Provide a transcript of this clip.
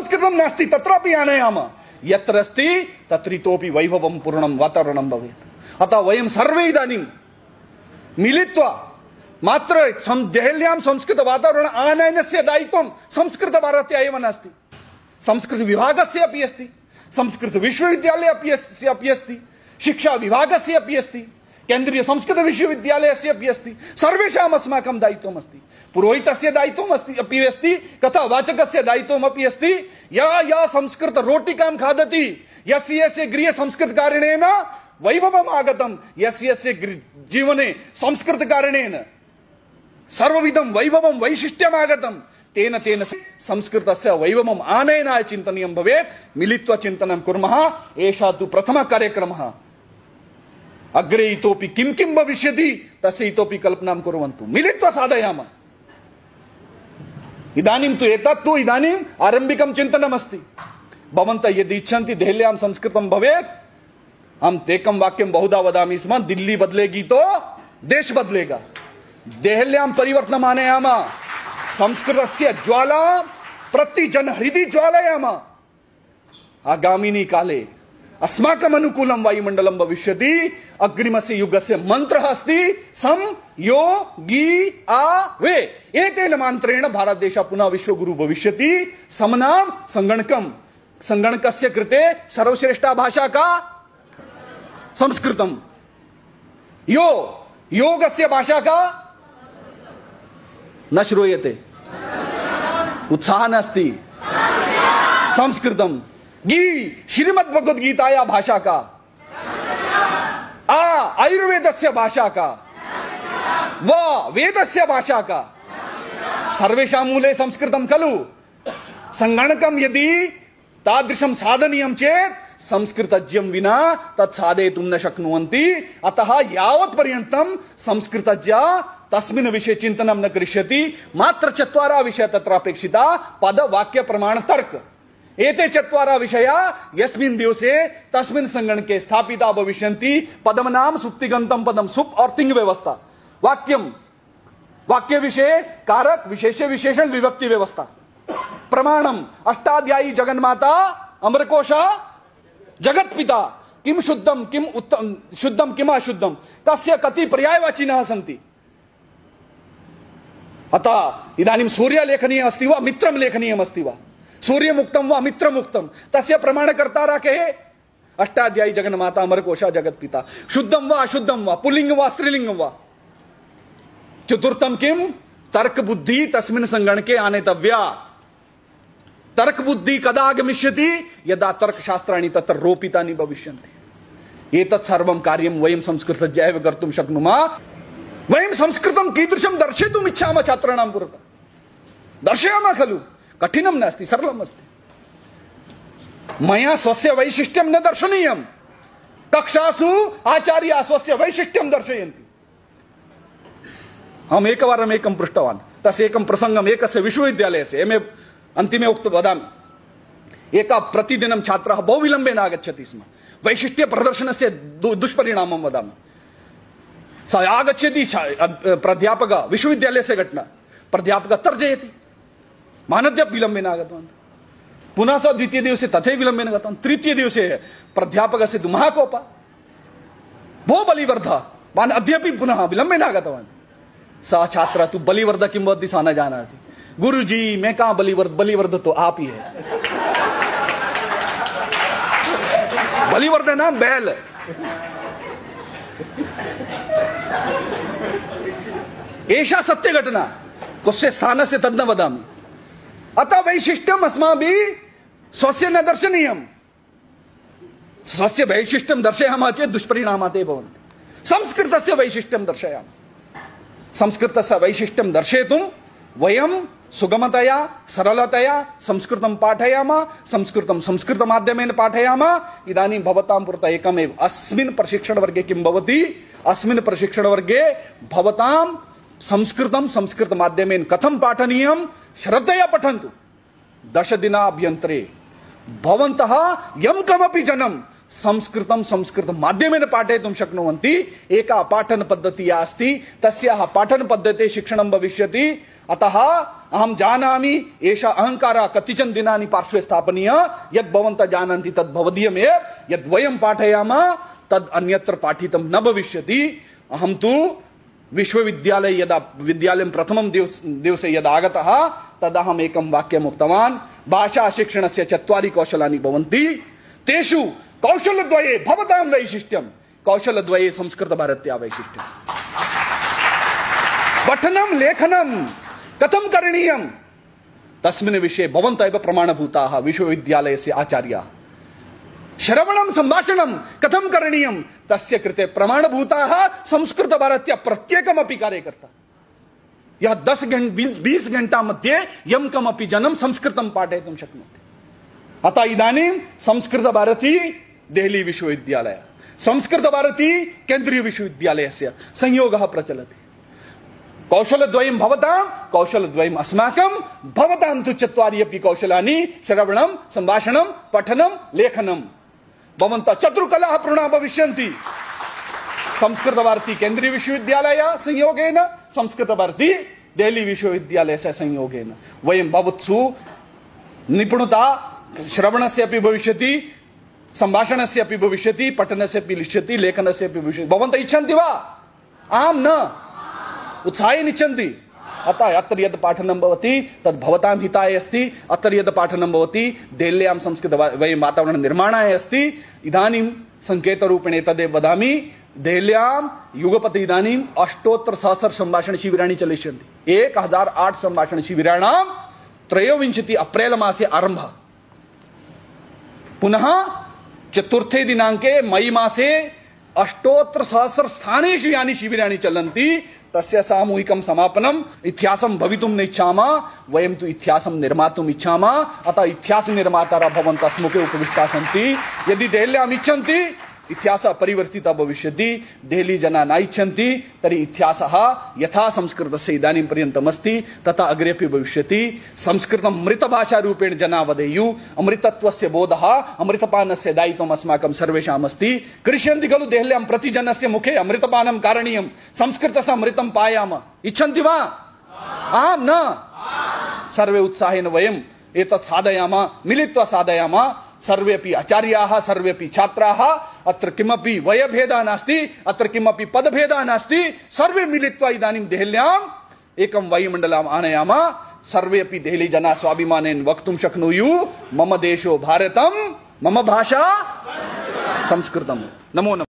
संस्कृतं नास्ति तत्रापि आनयामः, यत्र अस्ति तत्र इतोपि वैभवं पूर्णं वातावरणं भवेत्। अतः वयं सर्वे इदानीं मिलित्वा मात्र देहल्यां संस्कृत वातावरण आनयनस्य दायित्वं संस्कृतभारत्या एव नास्ति, संस्कृत विभागस्य अपि अस्ति, संस्कृत विश्वविद्यालयस्य अपि अस्ति, शिक्षा विभागस्य अपि अस्ति, केंद्रीय संस्कृत विश्वविद्यालयस्य अपि अस्ति। सर्वेषाम् अस्माकं दायित्वम् अस्ति, पुरोहितस्य दायित्वम् अपि अस्ति, कथावाचकस्य दायित्वम् अपि अस्ति। या संस्कृत रोटिकां खादति, यस्य यस्य गृहे संस्कृतकारणेन वैभवम् आगतं, यस्य जीवने संस्कृतकारणेन सर्वविधं वैभवं वैशिष्ट्यम् आगतं, तेन तेन संस्कृतस्य वैभवम् आनयनाय चिन्तनीयं भवेत्। मिलित्वा चिन्तनं कुर्मः। एषः तु प्रथमः कार्यक्रमः। अग्रे इतोपि किं किं भविष्यति तस्य इतोपि कल्पनां कुर्वन्तु, मिलित्वा साधयामः। इदानीं तु एतत् तु इदानीम् आरम्भिकं चिन्तनमस्ति। भवन्तः यदि इच्छन्ति देहल्यां संस्कृतं भवेत्, हम एकं वाक्यं बहुधा वदामि स्म, दिल्ली बदलेगी तो देश बदलेगा। देहल्यां परिवर्तनम् आनयामः, संस्कृतस्य ज्वाला प्रतिजन हृदि ज्वालयामः। आगामिनी काले अस्माकम् अनुकूलं वायुमण्डलं भविष्यति। अग्रिमस्य युगस्य मन्त्रः अस्ति संयोगी आवे। एतेन मन्त्रेण भारतदेशः पुनः विश्वगुरु भविष्यति। समनां संगणकम्, संगणकस्य कृते सर्वश्रेष्ठा भाषा का संस्कृतम्, योगस्य भाषा का न श्रूयते, उत्साह नास्ति, संस्कृतम्। श्रीमद्भगवद्गीताया भाषा का, आयुर्वेदस्य भाषा का, वेदस्य भाषा का, सर्वेषां मूले संस्कृतं खलु। संगणकं यदि तादृशं साधनीयं चेत् संस्कृतज्ञं विना तत् साधयितुं न शक्नुवन्ति। अतः यावत् पर्यन्तं संस्कृतज्ञः तस्मिन् विषये चिन्तनं न करिष्यति, मात्र चत्वारः विषयाः तत्र अपेक्षिता, पद वाक्य प्रमाण तर्क। एते चत्वारः विषयाः यस्मिन् दिवसे तस्मिन् संगणके स्थापिता भविष्यन्ति। पदमनाम सुप्तिगन्तं पदम, सुप और तिङ् व्यवस्था। वाक्यं, वाक्य विषये कारक विशेष्य विशेषण विभक्ति व्यवस्था। प्रमाणम अष्टाध्यायी जगन्माता अमरकोश जगत्पिता, किम शुद्धम किम उत्तम, शुद्धम किम अशुद्धम, तस्य कति पर्यायवाचिनः सन्ति। अतः इदानीं सूर्य लेखनीय अस्ति वा मित्रं लेखनीयम् अस्ति वा, सूर्य मुक्तं वा मित्र मुक्तं, तस्य प्रमाणकर्तारः के? अष्टाध्यायी जगन्माता अमरकोश जगत्पिता। शुद्धं वा अशुद्धं वा, पुल्लिंगं वा स्त्रीलिंगं वा। चतुर्थं किम, तर्क बुद्धि तस्मिन् संगणके आनेतव्या। तर्क बुद्धि कदा आगमिष्यति? यदा तर्कशास्त्राणि तत्र रोपितानि भविष्यन्ति। एतत् सर्वं कार्यं वयं संस्कृतज्ञाः एव कर्तुं शक्नुमः। वयं संस्कृतं कीदृशं दर्शयितुम् इच्छामः छात्राणां पुरतः, दर्शयामः खलु। कठिनं नास्ति, सरलम् अस्ति। मया स्वस्य वैशिष्ट्यं न दर्शनीयं। कक्षासु आचार्याः स्वस्य वैशिष्ट्यं दर्शयन्ति। अहम् एकवारम् एकं पृष्टवान्, तस्य एकं प्रसङ्गम् एकस्य विश्वविद्यालयस्य एम् ए अन्तिमे वदामि। एकः प्रतिदिनं छात्रः बहु विलम्बेन आगच्छति स्म। वैशिष्ट्य प्रदर्शनस्य दुष्परिणामं वदामि। सः आगच्छति, प्राध्यापकः, विश्वविद्यालयस्य घटना, प्राध्यापकः तर्जयति, मानद्य विलम्बेन आगतवान्। पुनः सः द्वितीय दिवसे तथैव विलम्बेन गतवान्। तृतीय दिवसे प्राध्यापकस्य तु महाकोपः, भो बलिवर्धः, भवान् अद्यापि पुनः विलम्बेन आगतवान्। सः छात्रः तु बलिवर्धः किं भवति सः न जानाति। गुरुजी मैं कहाँ बलिवर्ध, बलिवर्ध तो आप ही है। बलिवर्ध नाम बैल। एषा सत्य घटना, कस्य स्थानस्य तद् न वदामि। अतः वैशिष्ट्यम् अस्माभिः स्वस्य न दर्शनीयम्। स्वस्य वैशिष्ट्यं दर्शयामः चेत् दुष्परिणामाः ते भवन्ति। संस्कृतस्य वैशिष्ट्यं दर्शयामः। संस्कृतस्य वैशिष्ट्यं दर्शयितुं वयं सुगमतया सरलतया संस्कृतं पाठयामः। संस्कृतं संस्कृतमाध्यमेन पाठयामः। इदानीं भवतां पुरतः एकमेव अस्मिन् प्रशिक्षणवर्गे किं भवति, अस्मिन् प्रशिक्षणवर्गे भवतां संस्कृतं संस्कृतमाध्यमेन कथं पाठनीयं श्रद्धया पठन्तु। 10 दिनाभ्यन्तरे भवन्तः यं कमपि जनं संस्कृतं संस्कृतमाध्यमेन पाठयितुं शक्नुवन्ति। एका पाठनपद्धतिः अस्ति, तस्याः पाठनपद्धतेः शिक्षणं भविष्यति। अतः अहम जानामि एषा अहंकारः कतिचन दिनानि पार्श्वे स्थापनीय यद् भवन्तः जानन्ति तद् भवदीयमेव यद् वयं पाठयामः तद् अन्यत्र पाठितं न भविष्यति अहं तु विश्वविद्यालये यदा विद्यालयं प्रथमं दिवसे यदा आगतः तदहम् एकं वाक्यम् उक्तवान् भाषा शिक्षणस्य 4 कौशलानि भवन्ति तेषु कौशलद्वये भवतां वैशिष्ट्यं कौशलद्वये संस्कृतभारत्या वैशिष्ट्यं पठनं लेखनं कथं करणीयं तस्मिन् विषये भवन्तः एव प्रमाणभूताः विश्वविद्यालयस्य आचार्याः श्रवणं संभाषणं कथं करणीयं तस्य कृते प्रमाणभूताः संस्कृतभारत्या प्रत्येकमपि कार्यकर्ता यः 10-20 घण्टा मध्ये यं कमपि जनं संस्कृतं पाठयितुं शक्नोति अतः इदानीं संस्कृतभारती देहली विश्वविद्यालय संस्कृतभारती केन्द्रीय विश्वविद्यालयस्य संयोगः प्रचलति कौशलद्वयं भवतां कौशलद्वयम् अस्माकं भवतां तु 4 अपि कौशलानि श्रवणं संभाषणं पठनं लेखनं भवन्तः चतुर्कलाः पूर्णाः भविष्यन्ति संस्कृतभारती केन्द्रीय विश्वविद्यालय संयोगेन संस्कृतभारती देहली विश्वविद्यालयस्य संयोगेन वयं भवत्सु निपुणता श्रवणस्य अपि भविष्यति संभाषणस्य अपि भविष्यति पठनस्य अपि भविष्यति लेखनस्य अपि भविष्यति भवन्तः इच्छन्ति वा आं न उत्साहेन इच्छन्ति अतः अत्र यद् पाठनं भवति तद् भवतां हिताय अस्ति अत्र यद् पाठनं भवति देहल्यां संस्कृत वयं वातावरण निर्माणाय अस्ति इदानीं संकेतरूपेण तदेव वदामि देहल्यां युगपति इदानीं 800 संभाषण शिबिराणि चलिष्यन्ति 1008 संभाषण शिबिराणां 23 अप्रैल मासे आरम्भः पुनः 4 दिनाङ्के मई मासे 800 स्थानेषु यानि शिबिराणि चलन्ति तस्य सामूहिकं समापनम् इतिहासं भवितुं न इच्छामः वयं तु इतिहासं निर्मातुम् इच्छामः अतः इतिहास निर्मातारः भवन्तः अस्मुखे उपविष्टाः सन्ति यदि देहल्याम् इच्छन्ति इतिहासः परिवर्तितः भविष्यति देहली जनाः न इच्छन्ति तर्हि इतिहासः यथा संस्कृतस्य इदानीं पर्यन्तम् अस्ति तथा अग्रे अपि भविष्यति संस्कृतं मृतभाषारूपेण जनाः वदेयुः अमृतत्वस्य बोधः अमृतपानस्य दायित्वम् अस्माकं सर्वेषाम् अस्ति करिष्यन्ति खलु देहल्यां प्रतिजनस्य मुखे अमृतपानं कारणीयं संस्कृतस्य अमृतं पायामः इच्छन्ति वा आं न सर्वे उत्साहेन वयम् एतत् साधयामः मिलित्वा साधयामः सर्वे अपि आचार्याः सर्वे अपि छात्राः अत्र किमपि वयभेदः नास्ति अत्र किमपि पदभेदः नास्ति सर्वे मिलित्वा इदानीं देहल्याम् एकं वायुमण्डलम् आनयामः सर्वे अपि देहली जनाः स्वाभिमानेन वक्तुं शक्नुयुः मम देशो भारतं मम भाषा संस्कृतं नमो नमः।